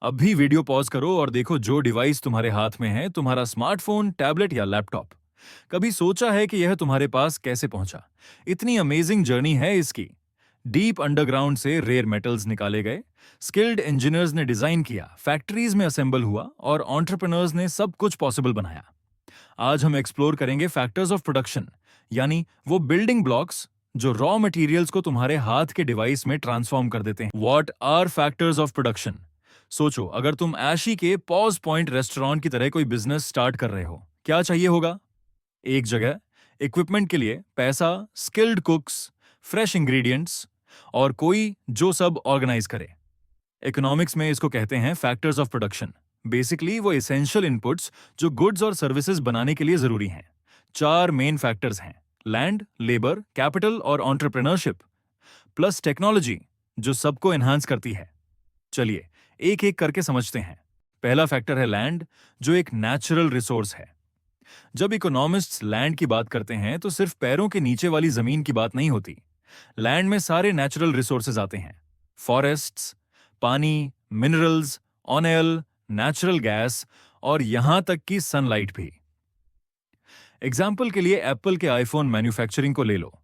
अभी video pause करो और देखो जो डिवाइस तुम्हारे हाथ में है, तुम्हारा स्मार्टफोन, टैबलेट या लैपटॉप। कभी सोचा है कि यह तुम्हारे पास कैसे पहुंचा? इतनी अमेजिंग जर्नी है इसकी। डीप अंडरग्राउंड से रेयर मेटल्स निकाले गए, स्किल्ड इंजीनियर्स ने डिजाइन किया, फैक्ट्रीज में असेंबल हुआ और एंटरप्रेन्योर्स ने सब कुछ पॉसिबल बनाया। आज हम एक्सप्लोर करेंगे फैक्टर्स ऑफ प्रोडक्शन, यानी वो बिल्डिंग ब्लॉक्स जो रॉ मटेरियल्स को तुम्हारे हाथ के डिवाइस में ट्रांसफॉर्म कर देते हैं। What are factors of production? सोचो, अगर तुम ऐशी के पॉज पॉइंट रेस्टोरेंट की तरह कोई बिजनेस स्टार्ट कर रहे हो, क्या चाहिए होगा? एक जगह, इक्विपमेंट के लिए पैसा, स्किल्ड कुक्स, फ्रेश इंग्रेडिएंट्स और कोई जो सब ऑर्गेनाइज करे। इकोनॉमिक्स में इसको कहते हैं फैक्टर्स ऑफ प्रोडक्शन। बेसिकली वो एसेंशियल इनपुट्स जो गुड्स और सर्विसेज बनाने के लिए जरूरी हैं। चार मेन फैक्टर्स हैं: लैंड, लेबर, कैपिटल और एंटरप्रेन्योरशिप, प्लस टेक्नोलॉजी जो सबको एनहांस करती है। चलिए एक एक करके समझते हैं। पहला फैक्टर है लैंड, जो एक नेचुरल रिसोर्स है। जब इकोनॉमिस्ट्स लैंड की बात करते हैं तो सिर्फ पैरों के नीचे वाली जमीन की बात नहीं होती। लैंड में सारे नेचुरल रिसोर्सेज आते हैं: फॉरेस्ट्स, पानी, मिनरल्स, ऑयल, नेचुरल गैस और यहां तक कि सनलाइट भी। एग्जाम्पल के लिए एप्पल के आईफोन मैन्युफैक्चरिंग को ले लो।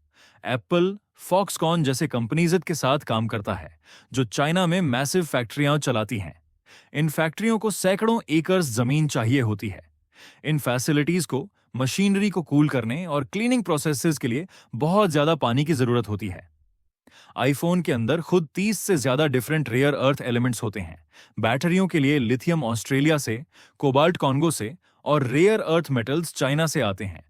एप्पल फॉक्सकॉन जैसे कंपनीज के साथ काम करता है, जो चाइना में मैसिव फैक्ट्रियां चलाती हैं। इन फैक्ट्रियों को सैकड़ों एकर्स जमीन चाहिए होती है। इन फैसिलिटीज को, मशीनरी को कूल करने और क्लीनिंग प्रोसेसेस के लिए बहुत ज्यादा पानी की जरूरत होती है। आईफोन के अंदर खुद 30 से ज्यादा डिफरेंट रेयर अर्थ एलिमेंट्स होते हैं। बैटरियों के लिए लिथियम ऑस्ट्रेलिया से, कोबाल्ट कॉन्गो से और रेयर अर्थ मेटल्स चाइना से आते हैं।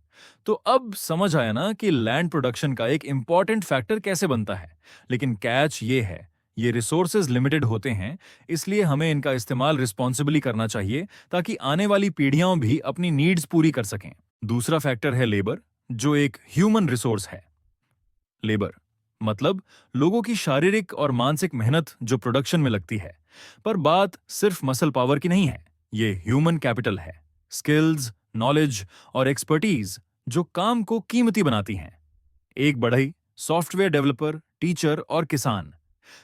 तो अब समझ आया ना कि लैंड प्रोडक्शन का एक इंपॉर्टेंट फैक्टर कैसे बनता है। लेकिन कैच ये है, ये रिसोर्सेज लिमिटेड होते हैं, इसलिए हमें इनका इस्तेमाल रिस्पॉन्सिबली करना चाहिए ताकि आने वाली पीढ़ियां भी अपनी नीड्स पूरी कर सकें। दूसरा फैक्टर है लेबर, जो एक ह्यूमन रिसोर्स है। लेबर मतलब लोगों की शारीरिक और मानसिक मेहनत जो प्रोडक्शन में लगती है। पर बात सिर्फ मसल पावर की नहीं है, ये ह्यूमन कैपिटल है। स्किल्स, नॉलेज और एक्सपर्टीज जो काम को कीमती बनाती हैं। एक बढ़ई, सॉफ्टवेयर डेवलपर, टीचर और किसान,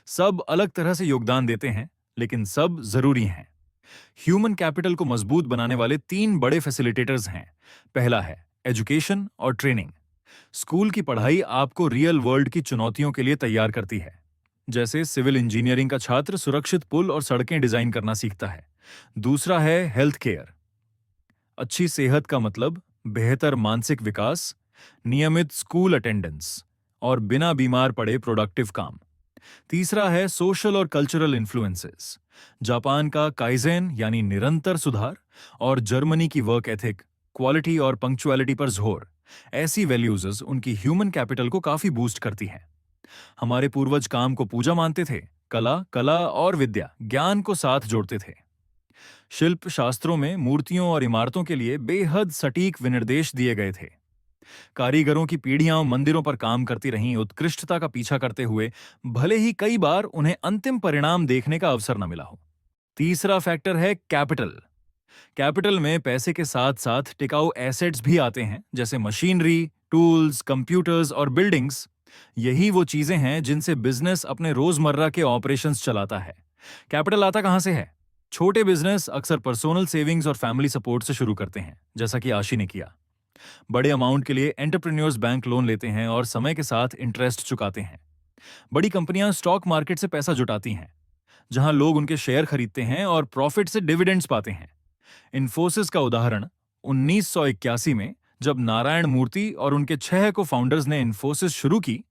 सब अलग तरह से योगदान देते हैं, लेकिन सब जरूरी हैं। ह्यूमन कैपिटल को मजबूत बनाने वाले तीन बड़े फैसिलिटेटर्स हैं। पहला है एजुकेशन और ट्रेनिंग। स्कूल की पढ़ाई आपको रियल वर्ल्ड की चुनौतियों के लिए तैयार करती है। जैसे सिविल इंजीनियरिंग का छात्र सुरक्षित पुल और सड़कें डिजाइन करना सीखता है। दूसरा है हेल्थ केयर। अच्छी सेहत का मतलब बेहतर मानसिक विकास, नियमित स्कूल अटेंडेंस और बिना बीमार पड़े प्रोडक्टिव काम। तीसरा है सोशल और कल्चरल इन्फ्लुएंसेस। जापान का काइजेन यानी निरंतर सुधार और जर्मनी की वर्क एथिक, क्वालिटी और पंक्चुअलिटी पर जोर, ऐसी वैल्यूज उनकी ह्यूमन कैपिटल को काफी बूस्ट करती हैं। हमारे पूर्वज काम को पूजा मानते थे, कला कला और विद्या ज्ञान को साथ जोड़ते थे। शिल्प शास्त्रों में मूर्तियों और इमारतों के लिए बेहद सटीक विनिर्देश दिए गए थे। कारीगरों की पीढ़ियां मंदिरों पर काम करती रहीं, उत्कृष्टता का पीछा करते हुए, भले ही कई बार उन्हें अंतिम परिणाम देखने का अवसर न मिला हो। तीसरा फैक्टर है कैपिटल। कैपिटल में पैसे के साथ साथ टिकाऊ एसेट्स भी आते हैं, जैसे मशीनरी, टूल्स, कंप्यूटर्स और बिल्डिंग्स। यही वो चीजें हैं जिनसे बिजनेस अपने रोजमर्रा के ऑपरेशंस चलाता है। कैपिटल आता कहां से है? छोटे बिजनेस अक्सर पर्सनल सेविंग्स और फैमिली सपोर्ट से शुरू करते हैं, जैसा कि आशी ने किया। बड़े अमाउंट के लिए एंटरप्रेन्योर्स बैंक लोन लेते हैं और समय के साथ इंटरेस्ट चुकाते हैं। बड़ी कंपनियां स्टॉक मार्केट से पैसा जुटाती हैं, जहां लोग उनके शेयर खरीदते हैं और प्रॉफिट से डिविडेंड्स पाते हैं। इन्फोसिस का उदाहरण 1981 में जब नारायण मूर्ति और उनके 6 को फाउंडर्स ने इन्फोसिस शुरू की,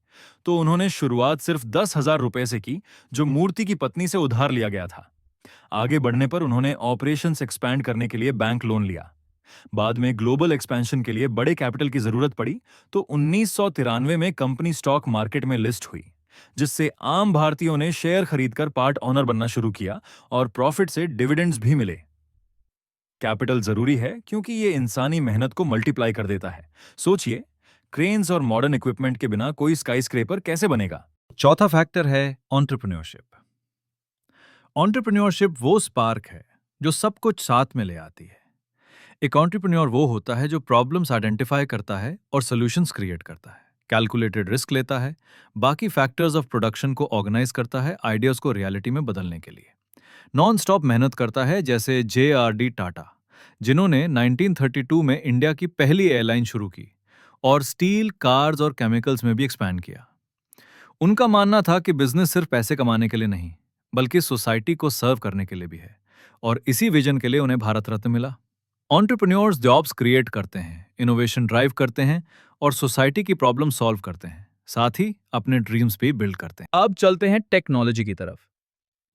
तो उन्होंने शुरुआत सिर्फ 10,000 रुपए से की, जो मूर्ति की पत्नी से उधार लिया गया था। आगे बढ़ने पर उन्होंने ऑपरेशंस एक्सपैंड करने के लिए बैंक लोन लिया। बाद में ग्लोबल एक्सपेंशन के लिए बड़े कैपिटल की जरूरत पड़ी, तो 1993 में कंपनी स्टॉक मार्केट में लिस्ट हुई, जिससे आम भारतीयों ने शेयर खरीदकर पार्ट ऑनर बनना शुरू किया और प्रॉफिट से डिविडेंड्स भी मिले। कैपिटल जरूरी है क्योंकि ये इंसानी मेहनत को मल्टीप्लाई कर देता है। सोचिए, क्रेन्स और मॉडर्न इक्विपमेंट के बिना कोई स्काईस्क्रेपर कैसे बनेगा? चौथा फैक्टर है एंटरप्रेन्योरशिप। एंटरप्रेन्योरशिप वो स्पार्क है जो सब कुछ साथ में ले आती है। एक एंटरप्रेन्योर वो होता है जो प्रॉब्लम्स आइडेंटिफाई करता है और सॉल्यूशंस क्रिएट करता है, कैलकुलेटेड रिस्क लेता है, बाकी फैक्टर्स ऑफ प्रोडक्शन को ऑर्गेनाइज करता है आइडियाज को रियलिटी में बदलने के लिए। नॉन स्टॉप मेहनत करता है, जैसे JRD टाटा, जिन्होंने 1932 में इंडिया की पहली एयरलाइन शुरू की और स्टील, कार्स और केमिकल्स में भी एक्सपैंड किया। उनका मानना था कि बिजनेस सिर्फ पैसे कमाने के लिए नहीं, बल्कि सोसाइटी को सर्व करने के लिए भी है, और इसी विजन के लिए उन्हें भारत रत्न मिला। एंटरप्रेन्योर्स जॉब्स क्रिएट करते हैं, इनोवेशन ड्राइव करते हैं और सोसाइटी की प्रॉब्लम सॉल्व करते हैं, साथ ही अपने ड्रीम्स भी बिल्ड करते हैं। अब चलते हैं टेक्नोलॉजी की तरफ,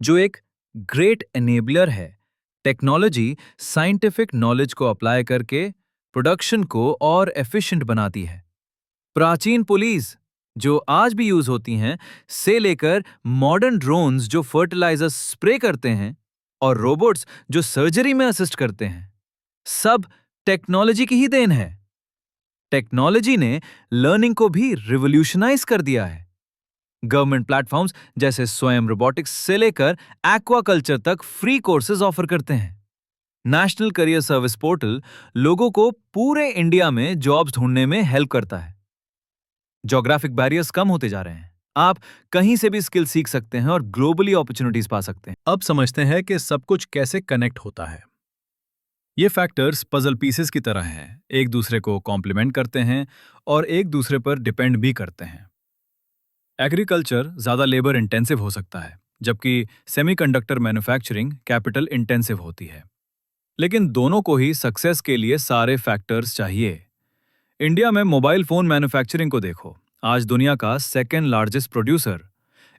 जो एक ग्रेट एनेबलर है। टेक्नोलॉजी साइंटिफिक नॉलेज को अप्लाई करके प्रोडक्शन को और एफिशिएंट बनाती है। प्राचीन पुलिस जो आज भी यूज होती हैं, से लेकर मॉडर्न ड्रोन्स जो फर्टिलाइजर स्प्रे करते हैं और रोबोट्स जो सर्जरी में असिस्ट करते हैं, सब टेक्नोलॉजी की ही देन है। टेक्नोलॉजी ने लर्निंग को भी रिवॉल्यूशनाइज कर दिया है। गवर्नमेंट प्लेटफॉर्म्स जैसे स्वयं रोबोटिक्स से लेकर एक्वाकल्चर तक फ्री कोर्सेज ऑफर करते हैं। नेशनल करियर सर्विस पोर्टल लोगों को पूरे इंडिया में जॉब्स ढूंढने में हेल्प करता है। ज्योग्राफिक बैरियर्स कम होते जा रहे हैं, आप कहीं से भी स्किल सीख सकते हैं और ग्लोबली अपॉर्चुनिटीज पा सकते हैं। अब समझते हैं कि सब कुछ कैसे कनेक्ट होता है। ये फैक्टर्स पजल पीसेस की तरह हैं, एक दूसरे को कॉम्प्लीमेंट करते हैं और एक दूसरे पर डिपेंड भी करते हैं। एग्रीकल्चर ज़्यादा लेबर इंटेंसिव हो सकता है, जबकि सेमीकंडक्टर मैन्युफैक्चरिंग कैपिटल इंटेंसिव होती है। लेकिन दोनों को ही सक्सेस के लिए सारे फैक्टर्स चाहिए। इंडिया में मोबाइल फोन मैन्युफैक्चरिंग को देखो, आज दुनिया का सेकेंड लार्जेस्ट प्रोड्यूसर।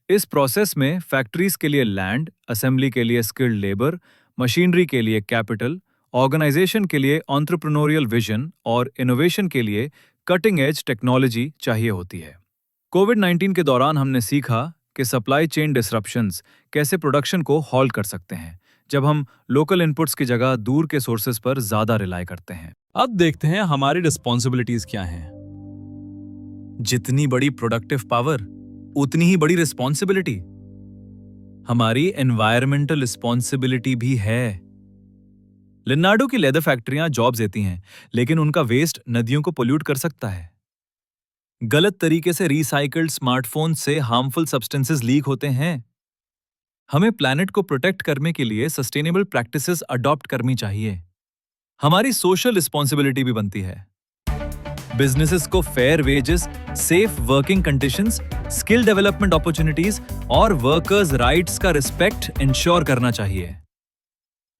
इस प्रोसेस में फैक्ट्रीज के लिए लैंड, असेंबली के लिए स्किल्ड लेबर, मशीनरी के लिए कैपिटल, ऑर्गेनाइजेशन के लिए एंटरप्रेन्योरियल विजन और इनोवेशन के लिए कटिंग एज टेक्नोलॉजी चाहिए होती है। कोविड-19 के दौरान हमने सीखा कि सप्लाई चेन डिसरप्शंस कैसे प्रोडक्शन को हॉल्ट कर सकते हैं, जब हम लोकल इनपुट्स की जगह दूर के सोर्सेज पर ज्यादा रिलाय करते हैं। अब देखते हैं हमारी रिस्पॉन्सिबिलिटीज क्या हैं। जितनी बड़ी प्रोडक्टिव पावर, उतनी ही बड़ी रिस्पॉन्सिबिलिटी। हमारी एनवायरमेंटल रिस्पॉन्सिबिलिटी भी है। लिनार्डो की लेदर फैक्ट्रियां जॉब्स देती हैं, लेकिन उनका वेस्ट नदियों को पोल्यूट कर सकता है। गलत तरीके से रिसाइकल्ड स्मार्टफोन से हार्मफुल सब्सटेंसेस लीक होते हैं। हमें प्लैनेट को प्रोटेक्ट करने के लिए सस्टेनेबल प्रैक्टिसेस अडॉप्ट करनी चाहिए। हमारी सोशल रिस्पॉन्सिबिलिटी भी बनती है। बिजनेसेस को fair wages, safe working conditions, skill development opportunities और वर्कर्स राइट्स का रिस्पेक्ट इंश्योर करना चाहिए।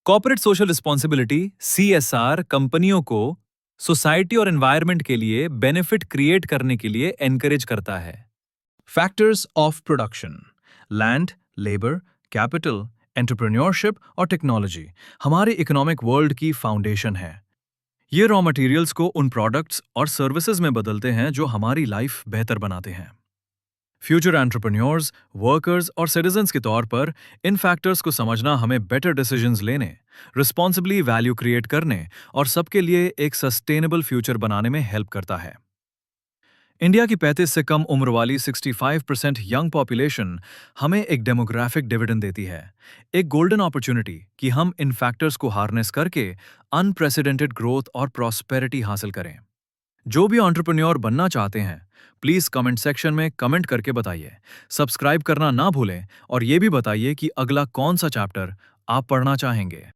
कॉर्पोरेट सोशल रिस्पॉन्सिबिलिटी CSR कंपनियों को सोसाइटी और एनवायरनमेंट के लिए बेनिफिट क्रिएट करने के लिए एनकरेज करता है। Factors of production, land, labour, capital, entrepreneurship और टेक्नोलॉजी हमारे इकोनॉमिक वर्ल्ड की फाउंडेशन है। ये रॉ मटेरियल्स को उन प्रोडक्ट्स और सर्विसेज में बदलते हैं जो हमारी लाइफ बेहतर बनाते हैं। फ्यूचर एंटरप्रेन्योर्स, वर्कर्स और सिटीजन्स के तौर पर इन फैक्टर्स को समझना हमें बेटर डिसीजंस लेने, रिस्पॉन्सिबली वैल्यू क्रिएट करने और सबके लिए एक सस्टेनेबल फ्यूचर बनाने में हेल्प करता है। इंडिया की 35 से कम उम्र वाली 65% यंग पॉपुलेशन हमें एक डेमोग्राफिक डिविडेंड देती है, एक गोल्डन अपॉर्चुनिटी कि हम इन फैक्टर्स को हार्नेस करके अनप्रेसिडेंटेड ग्रोथ और प्रॉस्पेरिटी हासिल करें। जो भी एंटरप्रेन्योर बनना चाहते हैं, प्लीज कमेंट सेक्शन में कमेंट करके बताइए। सब्सक्राइब करना ना भूलें और ये भी बताइए कि अगला कौन सा चैप्टर आप पढ़ना चाहेंगे।